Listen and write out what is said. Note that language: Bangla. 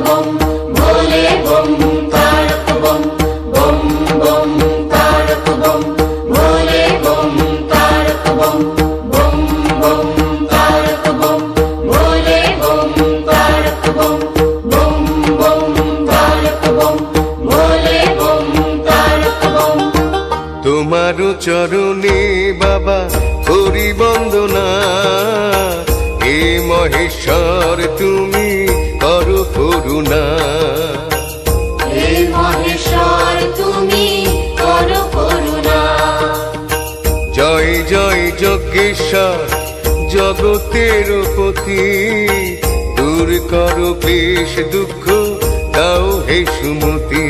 বম, ভোলে বম তারক বম, বম বম তারক বম, ভোলে বম তারক বম, বম বম তারক বম, ভোলে বম তারক বম, বম বম তারক বম, ভোলে বম তারক বম। তোমার চরণে বাবা করি বন্দনা, হে মহেশ্বর তুমি করো করুণা। হে মহেশ্বর তুমি করো করুণা। জয় জয় যজ্ঞেশ্বর জগতের পতি, দূর করো ক্লেশ দুঃখ দাও হে সুমতি।